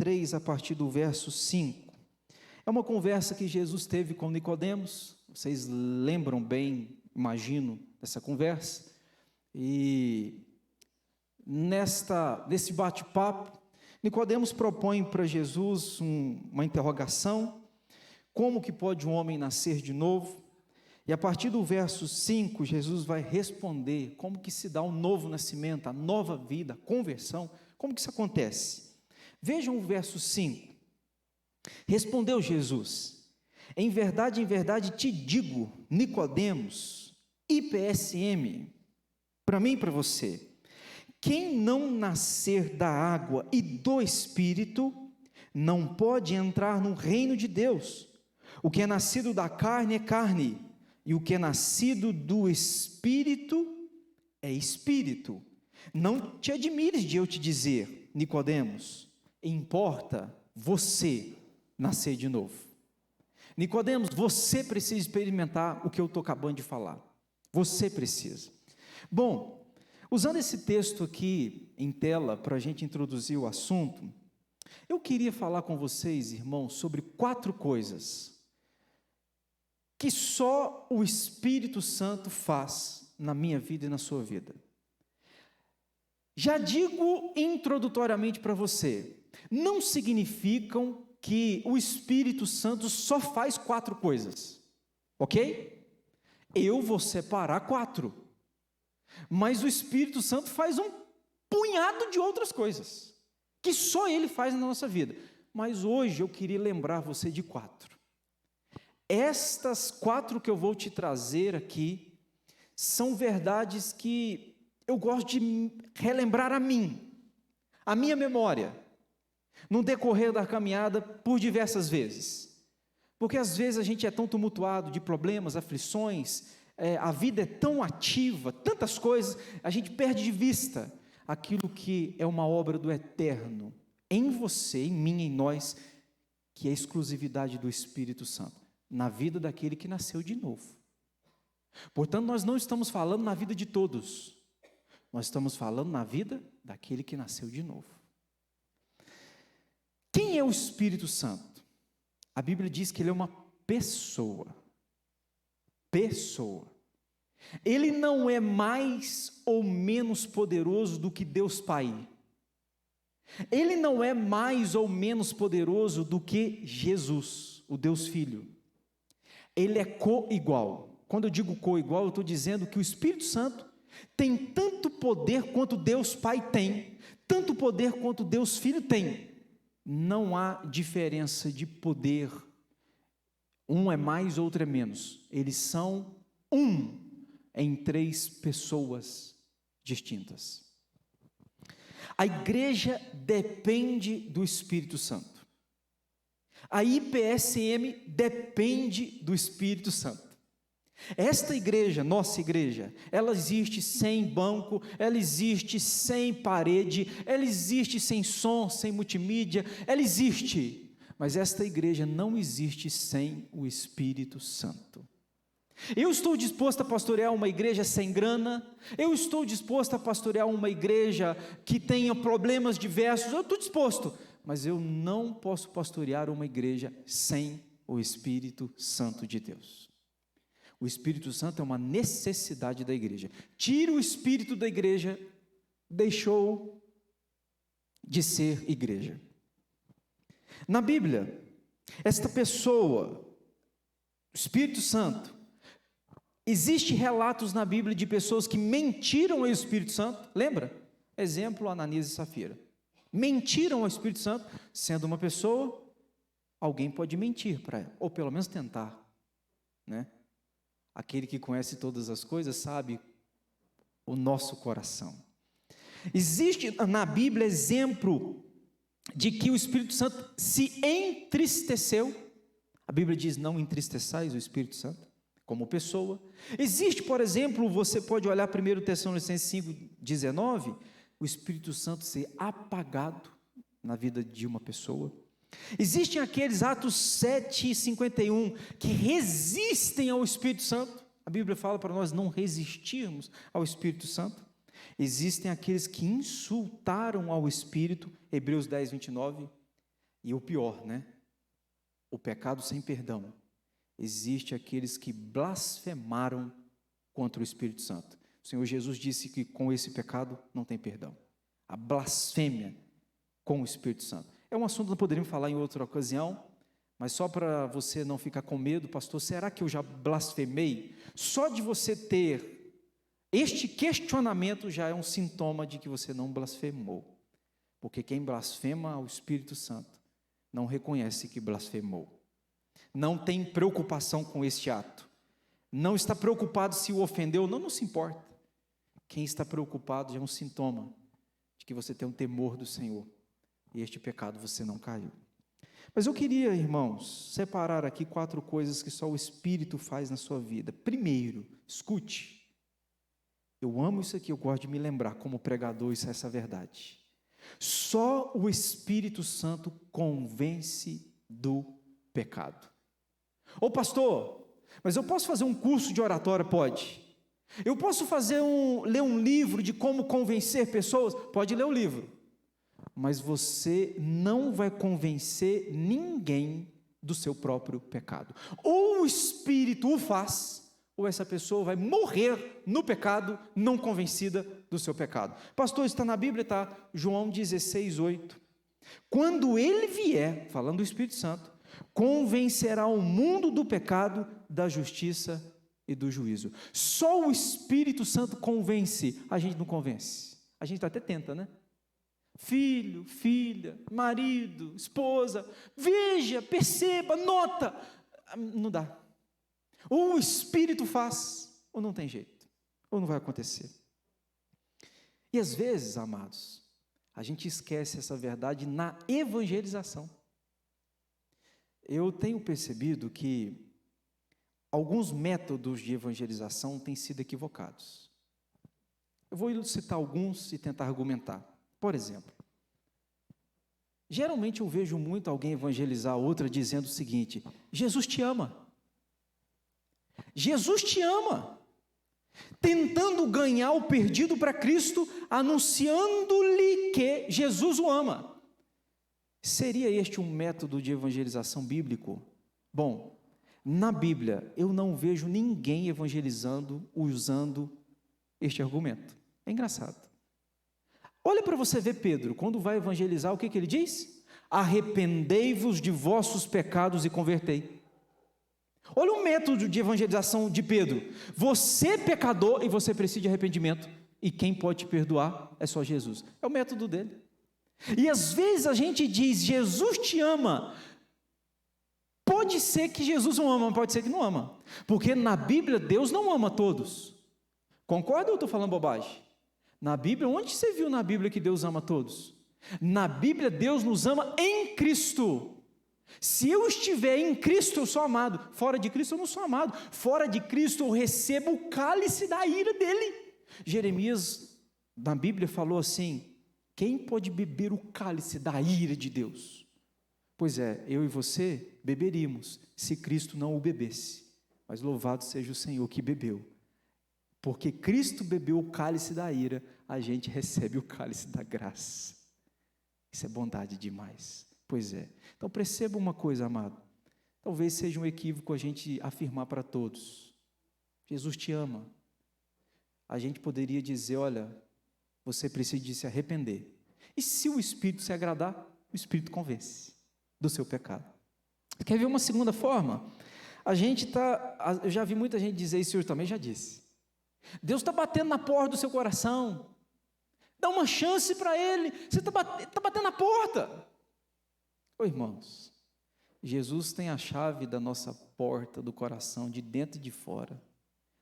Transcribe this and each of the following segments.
3, a partir do verso 5. É uma conversa que Jesus teve com Nicodemos. Vocês lembram bem, imagino, dessa conversa. E nesse bate-papo, Nicodemos propõe para Jesus uma interrogação: como que pode um homem nascer de novo? E a partir do verso 5, Jesus vai responder como que se dá um novo nascimento, a nova vida, a conversão, como que isso acontece. Vejam o verso 5. Respondeu Jesus: em verdade te digo, Nicodemos, IPSM, para mim e para você, quem não nascer da água e do Espírito, não pode entrar no reino de Deus. O que é nascido da carne é carne, e o que é nascido do Espírito é Espírito. Não te admires de eu te dizer, Nicodemos, importa você nascer de novo. Nicodemos, você precisa experimentar o que eu estou acabando de falar. Você precisa. Bom, usando esse texto aqui em tela para a gente introduzir o assunto, eu queria falar com vocês, irmãos, sobre 4 coisas que só o Espírito Santo faz na minha vida e na sua vida. Já digo introdutoriamente para você, não significam que o Espírito Santo só faz 4 coisas, ok? Eu vou separar 4, mas o Espírito Santo faz um punhado de outras coisas, que só Ele faz na nossa vida. Mas hoje eu queria lembrar você de 4. Estas 4 que eu vou te trazer aqui, são verdades que eu gosto de relembrar a minha memória, no decorrer da caminhada por diversas vezes, porque às vezes a gente é tão tumultuado de problemas, aflições, a vida é tão ativa, tantas coisas, a gente perde de vista aquilo que é uma obra do eterno, em você, em mim, em nós, que é a exclusividade do Espírito Santo, na vida daquele que nasceu de novo. Portanto, nós não estamos falando na vida de todos, nós estamos falando na vida daquele que nasceu de novo. Quem é o Espírito Santo? A Bíblia diz que ele é uma pessoa. Ele não é mais ou menos poderoso do que Deus Pai. Ele não é mais ou menos poderoso do que Jesus, o Deus Filho. Ele é co-igual. Quando eu digo co-igual, eu estou dizendo que o Espírito Santo tem tanto poder quanto Deus Pai tem, tanto poder quanto Deus Filho tem. Não há diferença de poder, um é mais, outro é menos. Eles são um em 3 pessoas distintas. A igreja depende do Espírito Santo. A IPSM depende do Espírito Santo. Esta igreja, nossa igreja, ela existe sem banco, ela existe sem parede, ela existe sem som, sem multimídia, ela existe, mas esta igreja não existe sem o Espírito Santo. Eu estou disposto a pastorear uma igreja sem grana, eu estou disposto a pastorear uma igreja que tenha problemas diversos, eu estou disposto, mas eu não posso pastorear uma igreja sem o Espírito Santo de Deus. O Espírito Santo é uma necessidade da igreja. Tira o Espírito da igreja, deixou de ser igreja. Na Bíblia, esta pessoa, o Espírito Santo, existem relatos na Bíblia de pessoas que mentiram ao Espírito Santo, lembra? Exemplo, Ananias e Safira. Mentiram ao Espírito Santo, sendo uma pessoa, alguém pode mentir para ela, ou pelo menos tentar, né? Aquele que conhece todas as coisas sabe o nosso coração. Existe na Bíblia exemplo de que o Espírito Santo se entristeceu. A Bíblia diz: não entristeçais o Espírito Santo como pessoa. Existe, por exemplo, você pode olhar 1 Tessalonicenses 5,19, o Espírito Santo ser apagado na vida de uma pessoa. Existem aqueles Atos 7:51 que resistem ao Espírito Santo. A Bíblia fala para nós não resistirmos ao Espírito Santo. Existem aqueles que insultaram ao Espírito, Hebreus 10:29. E o pior, né? O pecado sem perdão. Existe aqueles que blasfemaram contra o Espírito Santo. O Senhor Jesus disse que com esse pecado não tem perdão. A blasfêmia com o Espírito Santo. É um assunto que não poderíamos falar em outra ocasião, mas só para você não ficar com medo, pastor, será que eu já blasfemei? Só de você ter este questionamento já é um sintoma de que você não blasfemou. Porque quem blasfema ao Espírito Santo não reconhece que blasfemou. Não tem preocupação com este ato. Não está preocupado se o ofendeu, não se importa. Quem está preocupado já é um sintoma de que você tem um temor do Senhor. E este pecado você não caiu. Mas eu queria, irmãos, separar aqui 4 coisas que só o Espírito faz na sua vida. Primeiro, escute. Eu amo isso aqui, eu gosto de me lembrar como pregador, isso é essa verdade. Só o Espírito Santo convence do pecado. Ô pastor, mas eu posso fazer um curso de oratória? Pode. Eu posso ler um livro de como convencer pessoas? Pode ler o livro. Mas você não vai convencer ninguém do seu próprio pecado. Ou o Espírito o faz, ou essa pessoa vai morrer no pecado, não convencida do seu pecado. Pastor, está na Bíblia, tá? João 16:8. Quando ele vier, falando do Espírito Santo, convencerá o mundo do pecado, da justiça e do juízo. Só o Espírito Santo convence, a gente não convence. A gente até tenta, né? Filho, filha, marido, esposa, veja, perceba, nota. Não dá. Ou o Espírito faz, ou não tem jeito, ou não vai acontecer. E às vezes, amados, a gente esquece essa verdade na evangelização. Eu tenho percebido que alguns métodos de evangelização têm sido equivocados. Eu vou citar alguns e tentar argumentar. Por exemplo, geralmente eu vejo muito alguém evangelizar outra dizendo o seguinte: Jesus te ama. Jesus te ama. Tentando ganhar o perdido para Cristo, anunciando-lhe que Jesus o ama. Seria este um método de evangelização bíblico? Bom, na Bíblia eu não vejo ninguém evangelizando usando este argumento. É engraçado. Olha para você ver Pedro, quando vai evangelizar, o que ele diz? Arrependei-vos de vossos pecados e convertei. Olha o método de evangelização de Pedro. Você é pecador e você precisa de arrependimento. E quem pode te perdoar é só Jesus. É o método dele. E às vezes a gente diz, Jesus te ama. Pode ser que Jesus não ama, pode ser que não ama. Porque na Bíblia Deus não ama todos. Concorda ou eu estou falando bobagem? Na Bíblia, onde você viu na Bíblia que Deus ama todos? Na Bíblia, Deus nos ama em Cristo. Se eu estiver em Cristo, eu sou amado. Fora de Cristo, eu não sou amado. Fora de Cristo, eu recebo o cálice da ira dele. Jeremias, na Bíblia, falou assim: quem pode beber o cálice da ira de Deus? Pois é, eu e você beberíamos, se Cristo não o bebesse. Mas louvado seja o Senhor que bebeu. Porque Cristo bebeu o cálice da ira, a gente recebe o cálice da graça. Isso é bondade demais. Pois é. Então perceba uma coisa, amado. Talvez seja um equívoco a gente afirmar para todos: Jesus te ama. A gente poderia dizer: olha, você precisa de se arrepender. E se o Espírito se agradar, o Espírito convence do seu pecado. Quer ver uma segunda forma? Eu já vi muita gente dizer isso, eu também já disse. Deus está batendo na porta do seu coração. Dá uma chance para Ele. Você está batendo na porta. Ô irmãos, Jesus tem a chave da nossa porta do coração, de dentro e de fora.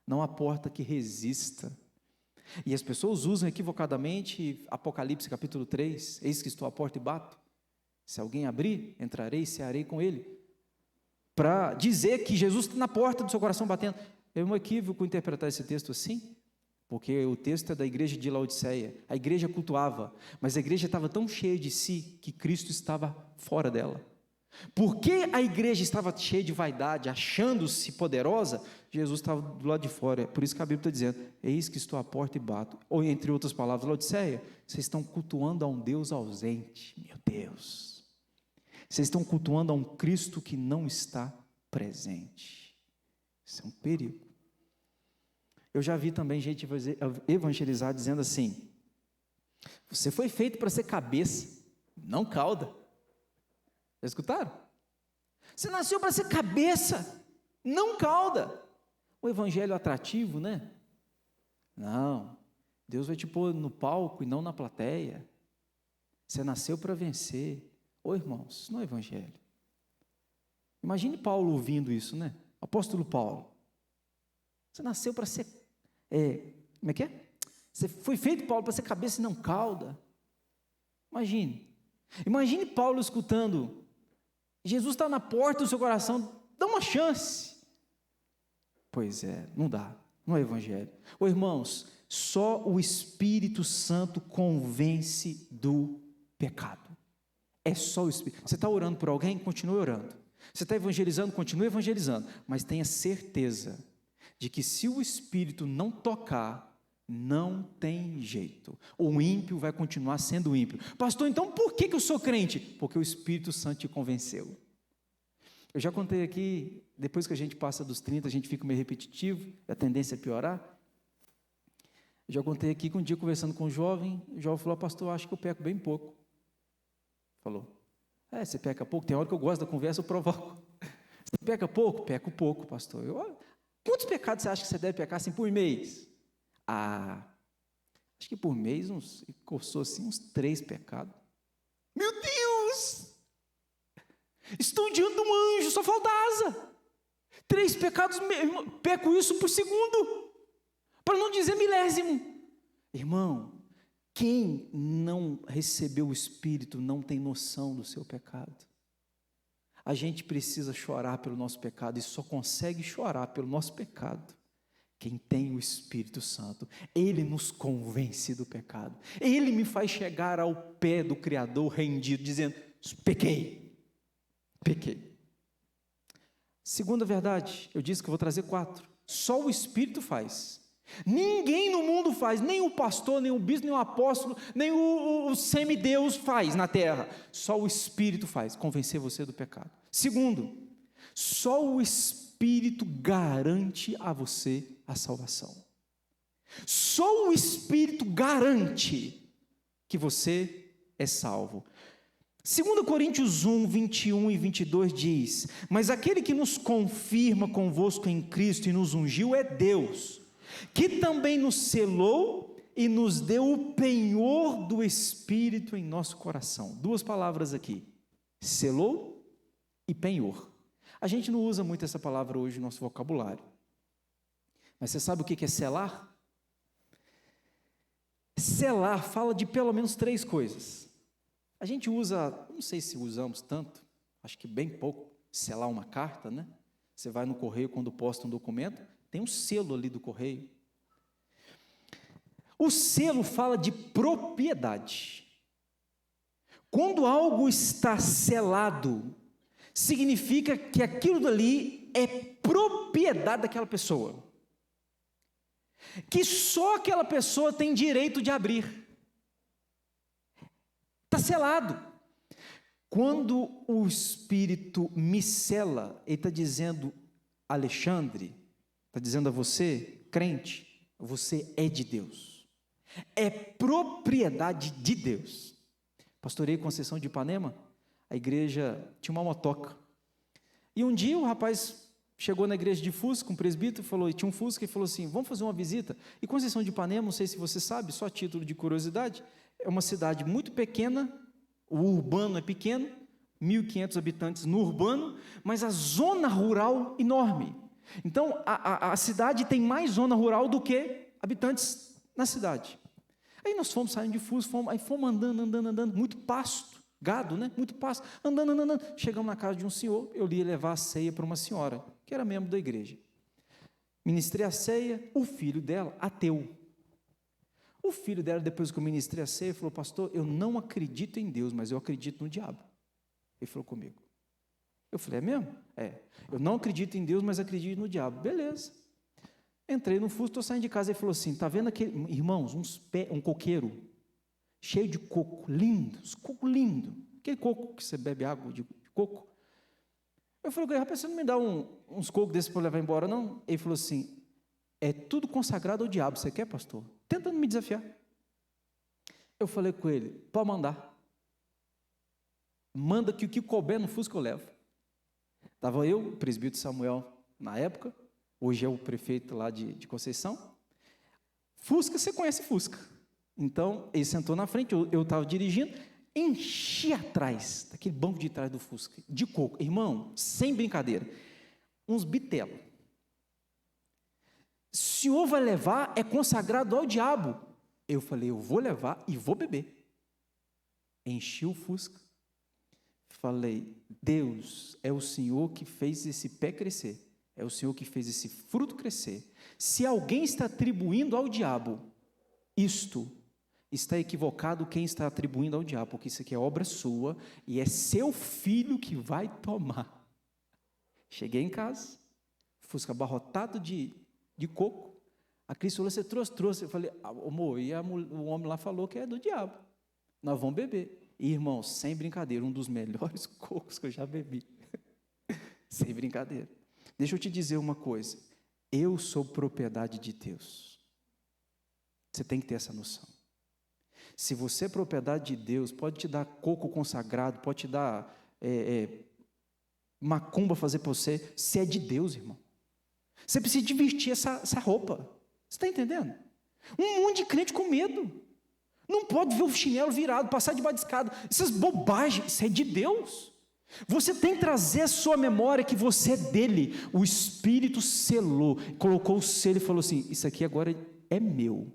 Não há porta que resista. E as pessoas usam equivocadamente Apocalipse capítulo 3. Eis que estou à porta e bato. Se alguém abrir, entrarei e cearei com ele. Para dizer que Jesus está na porta do seu coração batendo. É um equívoco interpretar esse texto assim, porque o texto é da igreja de Laodiceia. A igreja cultuava, mas a igreja estava tão cheia de si que Cristo estava fora dela. Porque a igreja estava cheia de vaidade, achando-se poderosa, Jesus estava do lado de fora. Por isso que a Bíblia está dizendo: eis que estou à porta e bato. Ou entre outras palavras, Laodiceia, vocês estão cultuando a um Deus ausente. Meu Deus, Vocês estão cultuando a um Cristo que não está presente. Isso é um perigo. Eu já vi também gente evangelizar dizendo assim: você foi feito para ser cabeça, não cauda. Já escutaram? Você nasceu para ser cabeça, não cauda. O evangelho atrativo, né? Não, Deus vai te pôr no palco e não na plateia. Você nasceu para vencer. Ô irmãos, isso não é evangelho. Imagine Paulo ouvindo isso, né? Apóstolo Paulo. Você nasceu para ser, como é que é? Você foi feito, Paulo, para ser cabeça e não cauda. Imagine Paulo escutando, Jesus está na porta do seu coração, dá uma chance. Pois é, não dá, não é evangelho. Ô irmãos, só o Espírito Santo convence do pecado. É só o Espírito. Você está orando por alguém? Continue orando. Você está evangelizando? Continue evangelizando. Mas tenha certeza de que se o Espírito não tocar, não tem jeito. O ímpio vai continuar sendo ímpio. Pastor, então por que eu sou crente? Porque o Espírito Santo te convenceu. Eu já contei aqui, depois que a gente passa dos 30, a gente fica meio repetitivo, a tendência é piorar. Eu já contei aqui que um dia conversando com o jovem falou: pastor, acho que eu peco bem pouco. Falou: você peca pouco? Tem hora que eu gosto da conversa, eu provoco. Você peca pouco? Peco pouco, pastor. Quantos pecados você acha que você deve pecar assim por mês? Acho que por mês, coçou assim, uns 3 pecados. Meu Deus! Estou diante de um anjo, só falta asa. 3 pecados, peco isso por segundo, para não dizer milésimo. Irmão, quem não recebeu o Espírito não tem noção do seu pecado. A gente precisa chorar pelo nosso pecado e só consegue chorar pelo nosso pecado quem tem o Espírito Santo. Ele nos convence do pecado. Ele me faz chegar ao pé do Criador rendido, dizendo: pequei. Segunda verdade, eu disse que eu vou trazer 4. Só o Espírito faz. Ninguém no mundo faz, nem o pastor, nem o bispo, nem o apóstolo, nem o semideus faz na terra. Só o Espírito faz, convencer você do pecado. Segundo, só o Espírito garante a você a salvação. Só o Espírito garante que você é salvo. 2 Coríntios 1, 21 e 22 diz: mas aquele que nos confirma convosco em Cristo e nos ungiu é Deus, que também nos selou e nos deu o penhor do Espírito em nosso coração. 2 palavras aqui: selou e penhor. A gente não usa muito essa palavra hoje no nosso vocabulário, mas você sabe o que é selar? Selar fala de pelo menos 3 coisas. A gente usa, não sei se usamos tanto, acho que bem pouco, selar uma carta, né? Você vai no correio quando posta um documento, tem um selo ali do correio. O selo fala de propriedade. Quando algo está selado, significa que aquilo dali é propriedade daquela pessoa, que só aquela pessoa tem direito de abrir. Está selado. Quando o Espírito me sela, ele está dizendo: Alexandre, está dizendo a você, crente, você é de Deus, é propriedade de Deus. Pastorei Conceição de Ipanema, a igreja tinha uma motoca, e um dia o rapaz chegou na igreja de Fusca, um presbítero, e tinha um Fusca, e falou assim: vamos fazer uma visita. E Conceição de Ipanema, não sei se você sabe, só a título de curiosidade, é uma cidade muito pequena, o urbano é pequeno, 1.500 habitantes no urbano, mas a zona rural enorme. Então, a cidade tem mais zona rural do que habitantes na cidade. Aí nós fomos saindo de Fusca, fomos andando, muito pasto, gado, né? Muito pasto, andando. Chegamos na casa de um senhor, eu ia levar a ceia para uma senhora, que era membro da igreja. Ministrei a ceia, o filho dela, ateu. O filho dela, depois que eu ministrei a ceia, falou: pastor, eu não acredito em Deus, mas eu acredito no diabo. Ele falou comigo. Eu falei: é mesmo? Eu não acredito em Deus, mas acredito no diabo. Beleza. Entrei no Fusca, estou saindo de casa, ele falou assim: está vendo aquele, irmãos, um coqueiro, cheio de coco, lindo, coco lindo, aquele coco que você bebe água de coco. Eu falei, rapaz, você não me dá uns cocos desses para levar embora, não? Ele falou assim, é tudo consagrado ao diabo, você quer, pastor? Tentando me desafiar. Eu falei com ele, pode mandar. Manda que o que couber no Fusca eu levo. Estava eu, o presbítero Samuel, na época, hoje é o prefeito lá de Conceição. Fusca, você conhece Fusca. Então, ele sentou na frente, eu estava dirigindo, enchi atrás, daquele banco de trás do Fusca, de coco. Irmão, sem brincadeira, uns bitelos. O senhor vai levar, é consagrado ao diabo. Eu falei, eu vou levar e vou beber. Enchi o Fusca. Falei, Deus, é o Senhor que fez esse pé crescer. É o Senhor que fez esse fruto crescer. Se alguém está atribuindo ao diabo isto, está equivocado quem está atribuindo ao diabo, porque isso aqui é obra sua e é seu filho que vai tomar. Cheguei em casa, Fusca abarrotado de coco. A Cris falou, você trouxe. Eu falei, amor, o homem lá falou que é do diabo. Nós vamos beber. E, irmão, sem brincadeira, um dos melhores cocos que eu já bebi. Sem brincadeira. Deixa eu te dizer uma coisa. Eu sou propriedade de Deus. Você tem que ter essa noção. Se você é propriedade de Deus, pode te dar coco consagrado, pode te dar macumba fazer para você. Você é de Deus, irmão. Você precisa de vestir essa roupa. Você está entendendo? Um monte de crente com medo. Não pode ver o chinelo virado, passar debaixo de escada. Essas bobagens, isso é de Deus. Você tem que trazer a sua memória que você é dele. O Espírito selou, colocou o selo e falou assim, isso aqui agora é meu.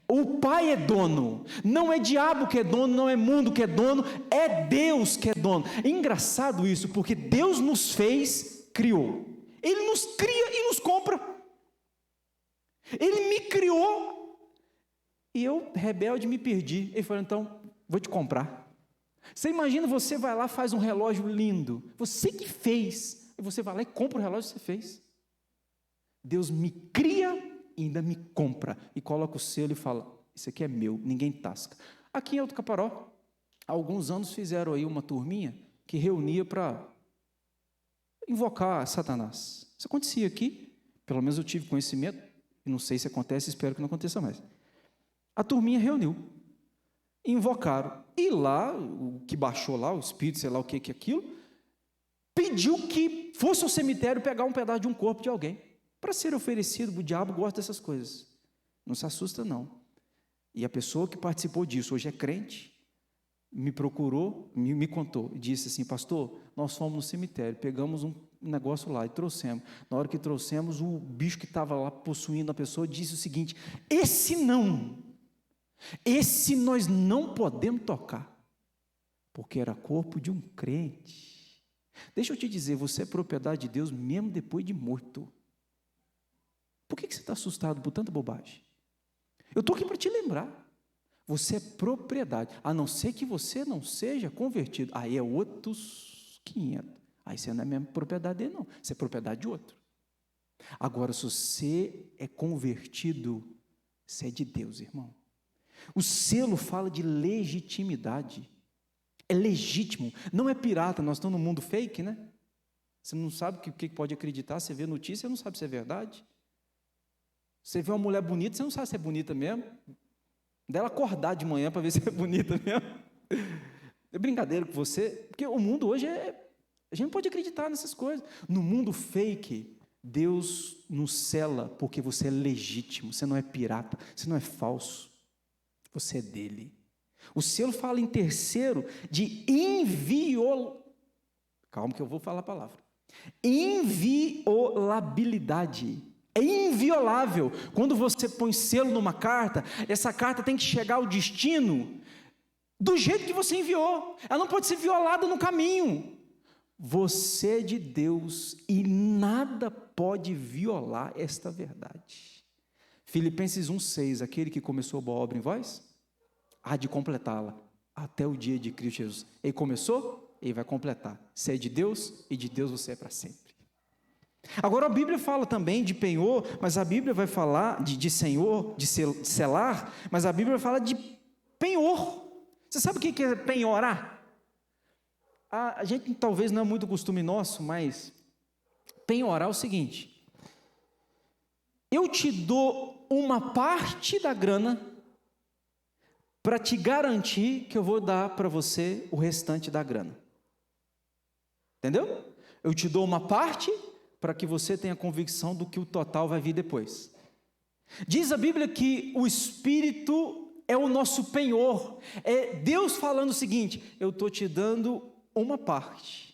O Pai é dono, não é diabo que é dono, não é mundo que é dono, é Deus que é dono. É engraçado isso, porque Deus nos fez, criou. Ele nos cria e nos compra. Ele me criou. E eu, rebelde, me perdi. Ele falou, então, vou te comprar. Você imagina, você vai lá, faz um relógio lindo. Você que fez. E você vai lá e compra o relógio que você fez. Deus me cria e ainda me compra. E coloca o selo e fala, isso aqui é meu, ninguém tasca. Aqui em Alto Caparó, há alguns anos fizeram aí uma turminha que reunia para invocar Satanás. Isso acontecia aqui, pelo menos eu tive conhecimento, e não sei se acontece, espero que não aconteça mais. A turminha reuniu, invocaram, e lá, o que baixou lá, o espírito, sei lá o que é aquilo, pediu que fosse ao cemitério pegar um pedaço de um corpo de alguém, para ser oferecido. O diabo gosta dessas coisas, não se assusta não. E a pessoa que participou disso, hoje é crente, me procurou, me contou, e disse assim, pastor, nós fomos no cemitério, pegamos um negócio lá e trouxemos. Na hora que trouxemos, o bicho que estava lá possuindo a pessoa disse o seguinte, esse nós não podemos tocar, porque era corpo de um crente. Deixa eu te dizer, você é propriedade de Deus mesmo depois de morto. Por que você está assustado por tanta bobagem? Eu estou aqui para te lembrar, você é propriedade, a não ser que você não seja convertido, aí é outros 500, aí você não é mesmo propriedade dele não, você é propriedade de outro. Agora, se você é convertido, você é de Deus, irmão. O selo fala de legitimidade, é legítimo, não é pirata. Nós estamos no mundo fake, né? Você não sabe o que pode acreditar, você vê notícia, não sabe se é verdade. Você vê uma mulher bonita, você não sabe se é bonita mesmo. Dela acordar de manhã para ver se é bonita mesmo. É brincadeira com você, porque o mundo hoje a gente não pode acreditar nessas coisas. No mundo fake, Deus nos sela porque você é legítimo, você não é pirata, você não é falso. Você é dele. O selo fala em terceiro de calma que eu vou falar a palavra. Inviolabilidade. É inviolável. Quando você põe selo numa carta, essa carta tem que chegar ao destino do jeito que você enviou. Ela não pode ser violada no caminho. Você é de Deus e nada pode violar esta verdade. Filipenses 1,6, aquele que começou a boa obra em vós, há de completá-la até o dia de Cristo Jesus. Ele começou, ele vai completar. Você é de Deus e de Deus você é para sempre. Agora a Bíblia fala também de penhor, mas a Bíblia vai falar de senhor, de selar, mas a Bíblia fala de penhor. Você sabe o que é penhorar? A gente talvez não é muito costume nosso, mas penhorar é o seguinte: eu te dou uma parte da grana para te garantir que eu vou dar para você o restante da grana. Entendeu? Eu te dou uma parte para que você tenha convicção do que o total vai vir depois. Diz a Bíblia que o Espírito é o nosso penhor. É Deus falando o seguinte: eu estou te dando uma parte,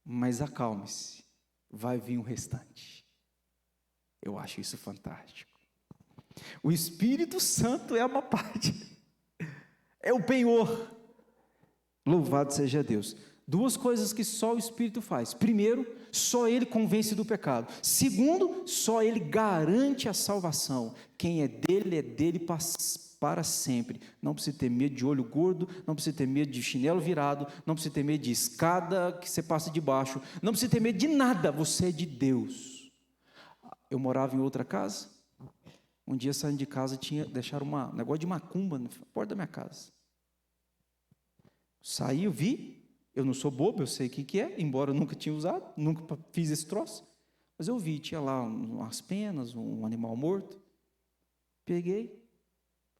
mas acalme-se, vai vir o restante. Eu acho isso fantástico. O Espírito Santo é uma parte, é o penhor. Louvado seja Deus. Duas coisas que só o Espírito faz: primeiro, só Ele convence do pecado; segundo, só Ele garante a salvação. Quem é dele para sempre. Não precisa ter medo de olho gordo, não precisa ter medo de chinelo virado, não precisa ter medo de escada que você passa debaixo, não precisa ter medo de nada. Você é de Deus. Eu morava em outra casa. Um dia, saindo de casa, deixaram um negócio de macumba na porta da minha casa. Saí, eu vi. Eu não sou bobo, eu sei o que é, embora eu nunca tinha usado, nunca fiz esse troço. Mas eu vi, tinha lá umas penas, um animal morto. Peguei,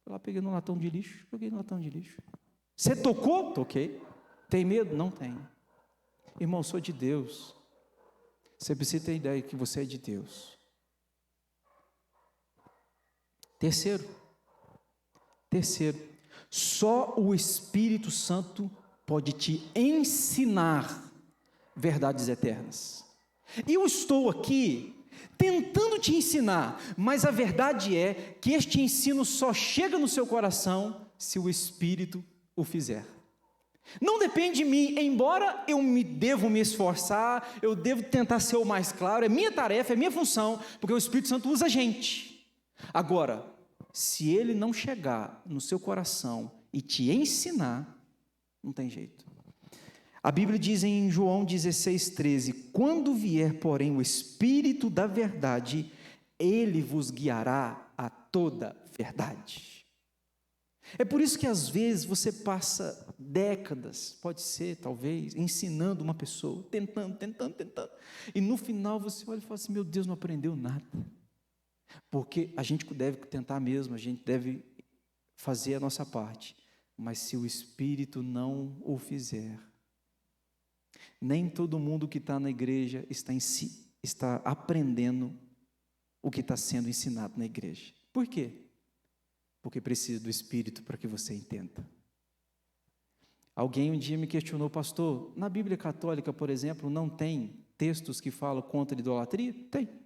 fui lá, peguei no latão de lixo, joguei no latão de lixo. Você tocou? Toquei. Tem medo? Não tenho. Irmão, eu sou de Deus. Você precisa ter ideia que você é de Deus. Terceiro, só o Espírito Santo pode te ensinar verdades eternas. E eu estou aqui tentando te ensinar, mas a verdade é que este ensino só chega no seu coração se o Espírito o fizer. Não depende de mim, embora eu devo me esforçar, eu devo tentar ser o mais claro, é minha tarefa, é minha função, porque o Espírito Santo usa a gente. Agora, se ele não chegar no seu coração e te ensinar, não tem jeito. A Bíblia diz em João 16:13: quando vier, porém, o Espírito da verdade, ele vos guiará a toda verdade. É por isso que às vezes você passa décadas, pode ser, talvez, ensinando uma pessoa, tentando, e no final você olha e fala assim: meu Deus, não aprendeu nada. Porque a gente deve tentar mesmo, a gente deve fazer a nossa parte, mas se o Espírito não o fizer, nem todo mundo que está na igreja está aprendendo o que está sendo ensinado na igreja. Por quê? Porque precisa do Espírito para que você entenda. Alguém um dia me questionou: pastor, na Bíblia Católica, por exemplo, não tem textos que falam contra a idolatria? Tem.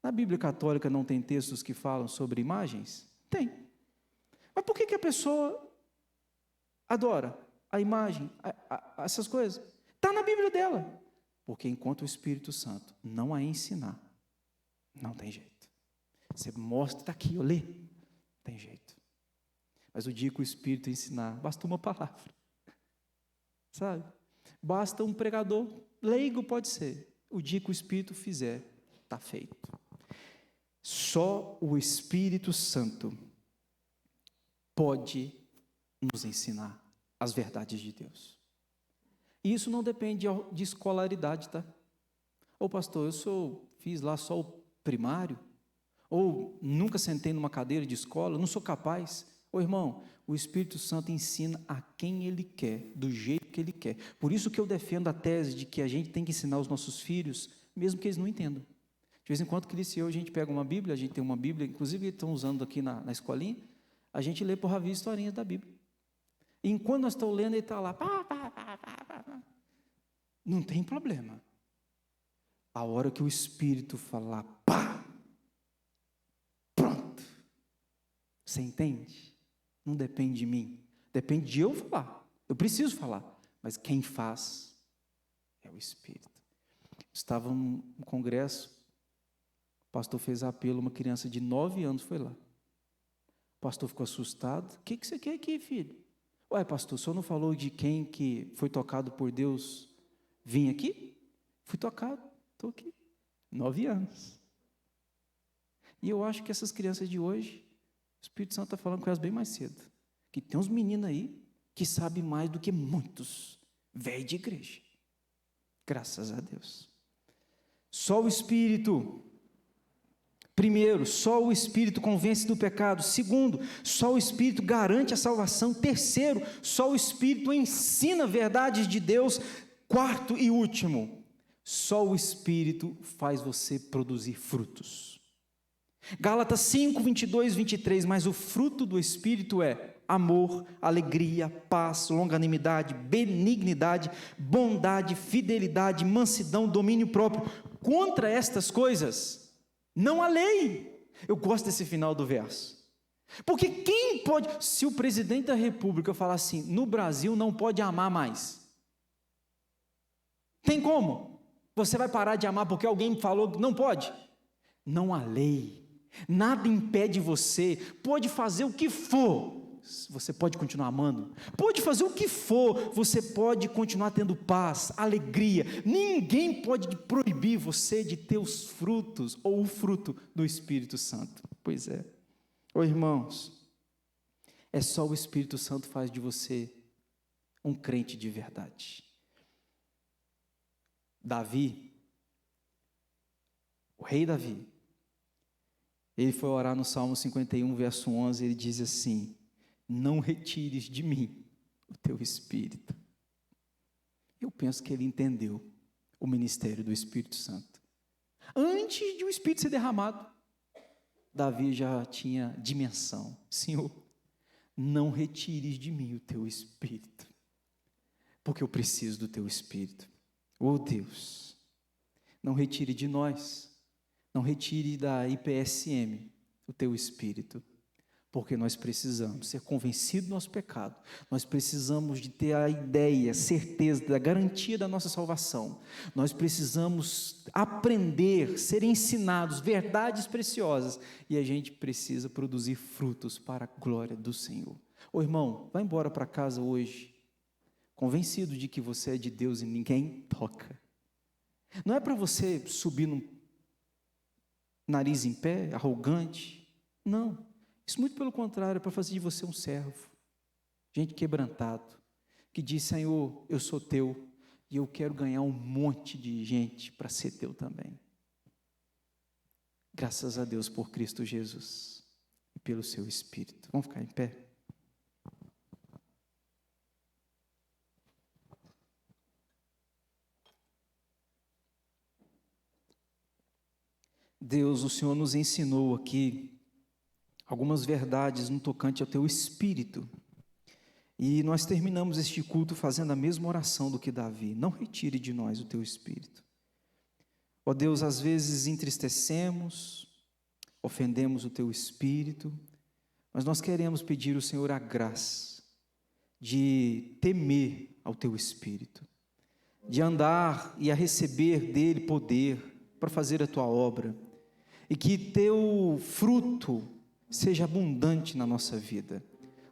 Na Bíblia Católica não tem textos que falam sobre imagens? Tem. Mas por que a pessoa adora a imagem, essas coisas? Está na Bíblia dela. Porque enquanto o Espírito Santo não a ensinar, não tem jeito. Você mostra, está aqui, lê. Não tem jeito. Mas o dia que o Espírito ensinar, basta uma palavra. Sabe? Basta um pregador leigo, pode ser. O dia que o Espírito fizer, está feito. Só o Espírito Santo pode nos ensinar as verdades de Deus. E isso não depende de escolaridade, tá? Ô pastor, fiz lá só o primário, ou nunca sentei numa cadeira de escola, não sou capaz. Ô irmão, o Espírito Santo ensina a quem Ele quer, do jeito que Ele quer. Por isso que eu defendo a tese de que a gente tem que ensinar os nossos filhos, mesmo que eles não entendam. De vez em quando, Cristo e eu, a gente pega uma Bíblia, a gente tem uma Bíblia, inclusive eles estão usando aqui na escolinha, a gente lê por Ravi historinhas da Bíblia. E enquanto nós estamos lendo, ele está lá, não tem problema. A hora que o Espírito falar, pá, pronto. Você entende? Não depende de mim, depende de eu falar. Eu preciso falar, mas quem faz é o Espírito. Estava num congresso, o pastor fez apelo, uma criança de 9 anos foi lá. O pastor ficou assustado. O que você quer aqui, filho? Ué, pastor, o senhor não falou de quem que foi tocado por Deus vir aqui? Fui tocado, estou aqui. 9 anos. E eu acho que essas crianças de hoje, o Espírito Santo está falando com elas bem mais cedo. Que tem uns meninos aí que sabem mais do que muitos. Velho de igreja. Graças a Deus. Só o Espírito. Primeiro, só o Espírito convence do pecado. Segundo, só o Espírito garante a salvação. Terceiro, só o Espírito ensina verdades de Deus. Quarto e último, só o Espírito faz você produzir frutos. Gálatas 5, 22, 23, mas o fruto do Espírito é amor, alegria, paz, longanimidade, benignidade, bondade, fidelidade, mansidão, domínio próprio. Contra estas coisas, não há lei. Eu gosto desse final do verso. Porque quem pode, se o presidente da república falar assim, no Brasil não pode amar mais. Tem como? Você vai parar de amar porque alguém falou que não pode? Não há lei. Nada impede você, pode fazer o que for, você pode continuar amando, pode fazer o que for, você pode continuar tendo paz, alegria, ninguém pode proibir você de ter os frutos, ou o fruto do Espírito Santo. Pois é, irmãos, é só o Espírito Santo faz de você um crente de verdade. Davi, o rei Davi, ele foi orar no Salmo 51, verso 11, ele diz assim, não retires de mim o teu Espírito. Eu penso que ele entendeu o ministério do Espírito Santo. Antes de o Espírito ser derramado, Davi já tinha dimensão. Senhor, não retires de mim o teu Espírito, porque eu preciso do teu Espírito. Oh Deus, não retire de nós, não retire da IPSM o teu Espírito, porque nós precisamos ser convencidos do nosso pecado, nós precisamos de ter a ideia, certeza da garantia da nossa salvação, nós precisamos aprender, ser ensinados verdades preciosas, e a gente precisa produzir frutos para a glória do Senhor. Ô irmão, vai embora para casa hoje, convencido de que você é de Deus e ninguém toca. Não é para você subir no nariz em pé, arrogante, não. Isso muito pelo contrário, é para fazer de você um servo, gente quebrantado, que diz, Senhor, eu sou teu, e eu quero ganhar um monte de gente para ser teu também. Graças a Deus por Cristo Jesus, e pelo seu Espírito. Vamos ficar em pé? Deus, o Senhor nos ensinou aqui algumas verdades no tocante ao teu Espírito, e nós terminamos este culto fazendo a mesma oração do que Davi, não retire de nós o teu Espírito. Ó Deus, às vezes entristecemos, ofendemos o teu Espírito, mas nós queremos pedir ao Senhor a graça de temer ao teu Espírito, de andar e a receber dele poder para fazer a tua obra, e que teu fruto seja abundante na nossa vida.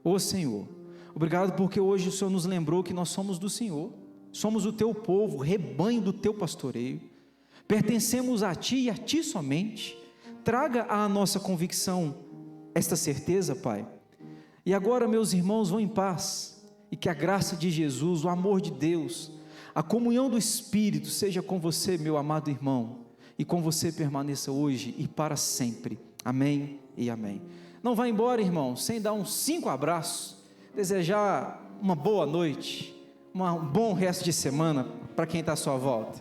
Ó Senhor, obrigado porque hoje o Senhor nos lembrou que nós somos do Senhor, somos o teu povo, rebanho do teu pastoreio, pertencemos a ti e a ti somente. Traga à nossa convicção esta certeza, Pai. E agora, meus irmãos, vão em paz, e que a graça de Jesus, o amor de Deus, a comunhão do Espírito seja com você, meu amado irmão, e com você permaneça hoje e para sempre. Amém e amém. Não vá embora, irmão, sem dar uns 5 abraços, desejar uma boa noite, um bom resto de semana para quem está à sua volta.